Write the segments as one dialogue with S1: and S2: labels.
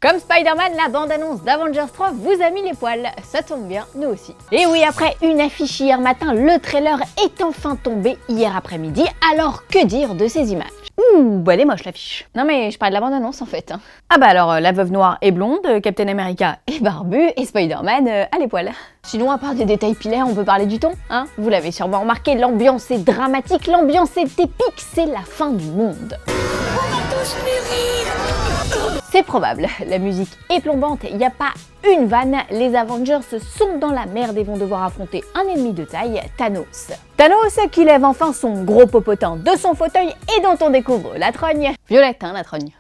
S1: Comme Spider-Man, la bande-annonce d'Avengers 3 vous a mis les poils. Ça tombe bien, nous aussi. Et oui, après une affiche hier matin, le trailer est enfin tombé hier après-midi. Alors que dire de ces images? Ouh, bah elle est moche l'affiche. Non mais je parle de la bande-annonce en fait. Ah bah alors, la veuve noire est blonde, Captain America est barbu et Spider-Man a les poils. Sinon, à part des détails pilaires, on peut parler du ton, hein? Vous l'avez sûrement remarqué, l'ambiance est dramatique, l'ambiance est épique, c'est la fin du monde. On va tous mourir. C'est probable, la musique est plombante, il n'y a pas une vanne, les Avengers sont dans la merde et vont devoir affronter un ennemi de taille, Thanos. Thanos qui lève enfin son gros popotin de son fauteuil et dont on découvre la trogne. Violette, hein, la trogne.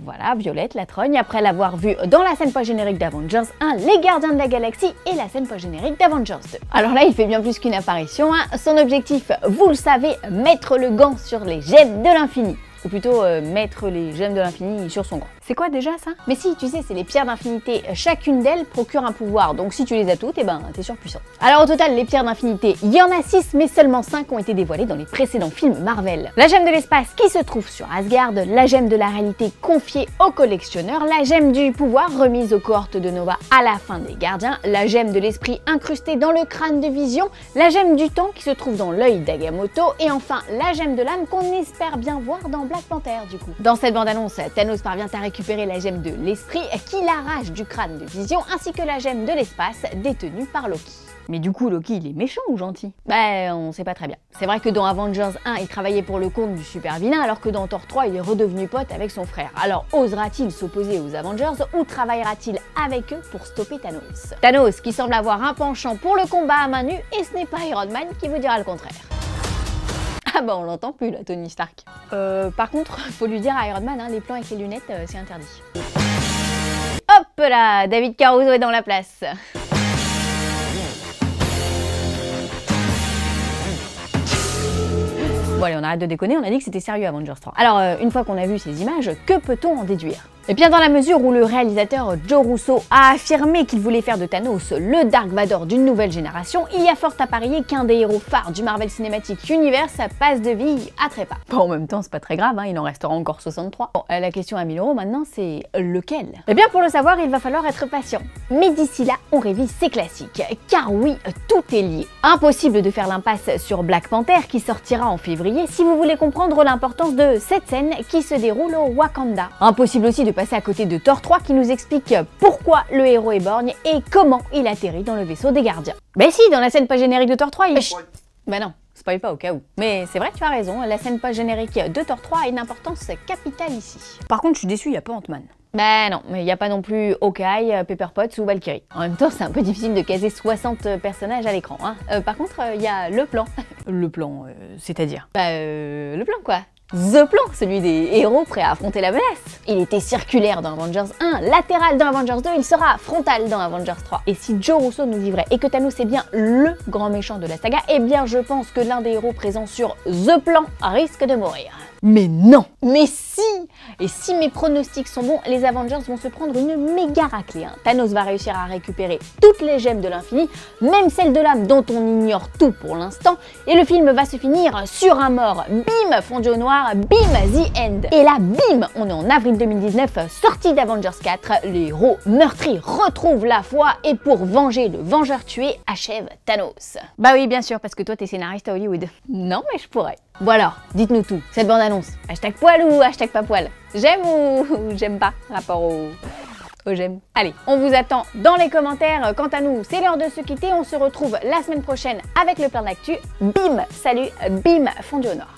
S1: Voilà, Violette, la trogne, après l'avoir vue dans la scène post-générique d'Avengers 1, Les Gardiens de la Galaxie et la scène post-générique d'Avengers 2. Alors là, il fait bien plus qu'une apparition, hein. Son objectif, vous le savez, mettre le gant sur les gemmes de l'infini. Ou plutôt mettre les gemmes de l'infini sur son gant. C'est quoi déjà ça? Mais si, tu sais, c'est les pierres d'infinité. Chacune d'elles procure un pouvoir, donc si tu les as toutes, eh ben t'es surpuissant. Alors au total, les pierres d'infinité, il y en a 6, mais seulement 5 ont été dévoilées dans les précédents films Marvel. La gemme de l'espace qui se trouve sur Asgard, la gemme de la réalité confiée aux collectionneurs, la gemme du pouvoir remise aux cohortes de Nova à la fin des Gardiens, la gemme de l'esprit incrustée dans le crâne de Vision, la gemme du temps qui se trouve dans l'œil d'Agamotto, et enfin la gemme de l'âme qu'on espère bien voir dans Black Panther du coup. Dans cette bande-annonce, Thanos parvient à récupérer la gemme de l'esprit qui l'arrache du crâne de Vision ainsi que la gemme de l'espace détenue par Loki. Mais du coup, Loki, il est méchant ou gentil? Bah, on sait pas très bien. C'est vrai que dans Avengers 1, il travaillait pour le compte du super vilain, alors que dans Thor 3, il est redevenu pote avec son frère. Alors, osera-t-il s'opposer aux Avengers ou travaillera-t-il avec eux pour stopper Thanos? Thanos qui semble avoir un penchant pour le combat à main nue, et ce n'est pas Iron Man qui vous dira le contraire. Ah bah on l'entend plus là, Tony Stark. Par contre, faut lui dire à Iron Man, hein, les plans avec les lunettes, c'est interdit. Hop là, David Caruso est dans la place. Bon allez, on arrête de déconner, on a dit que c'était sérieux Avengers 3. Alors, une fois qu'on a vu ces images, que peut-on en déduire? Eh bien dans la mesure où le réalisateur Joe Russo a affirmé qu'il voulait faire de Thanos le Dark Vador d'une nouvelle génération, il y a fort à parier qu'un des héros phares du Marvel Cinematic Universe passe de vie à trépas. Bon, en même temps, c'est pas très grave, hein, il en restera encore 63. Bon, la question à 1000 € maintenant, c'est lequel? Eh bien pour le savoir, il va falloir être patient. Mais d'ici là, on révise ses classiques, car oui, tout est lié. Impossible de faire l'impasse sur Black Panther qui sortira en février si vous voulez comprendre l'importance de cette scène qui se déroule au Wakanda. Impossible aussi de passer à côté de Thor 3 qui nous explique pourquoi le héros est borgne et comment il atterrit dans le vaisseau des gardiens. Mais si, dans la scène post-générique de Thor 3, il... Bah non, spoil pas au cas où. Mais c'est vrai, tu as raison, la scène post-générique de Thor 3 a une importance capitale ici. Par contre, je suis déçue, il n'y a pas Ant-Man. Bah non, mais il n'y a pas non plus Hawkeye, Pepper Potts ou Valkyrie. En même temps, c'est un peu difficile de caser 60 personnages à l'écran, hein. Par contre, il y a le plan. Le plan, c'est-à-dire? Bah, le plan quoi. The Plan, celui des héros prêts à affronter la menace. Il était circulaire dans Avengers 1, latéral dans Avengers 2, il sera frontal dans Avengers 3. Et si Joe Russo nous dit vrai et que Thanos est bien le grand méchant de la saga, eh bien je pense que l'un des héros présents sur The Plan risque de mourir. Mais non! Mais si! Et si mes pronostics sont bons, les Avengers vont se prendre une méga raclée, hein. Thanos va réussir à récupérer toutes les gemmes de l'infini, même celle de l'âme dont on ignore tout pour l'instant, et le film va se finir sur un mort. Bim! Fondu au noir, bim! The End! Et là, bim! On est en avril 2019, sortie d'Avengers 4, les héros meurtris retrouvent la foi et pour venger le vengeur tué, achève Thanos. Bah oui, bien sûr, parce que toi t'es scénariste à Hollywood. Non, mais je pourrais. Bon alors, dites-nous tout, cette bande-annonce, hashtag poil ou hashtag pas poil? J'aime ou j'aime pas, rapport au j'aime. Allez, on vous attend dans les commentaires. Quant à nous, c'est l'heure de se quitter, on se retrouve la semaine prochaine avec le plein d'actu. Bim, salut, bim, fondu au noir.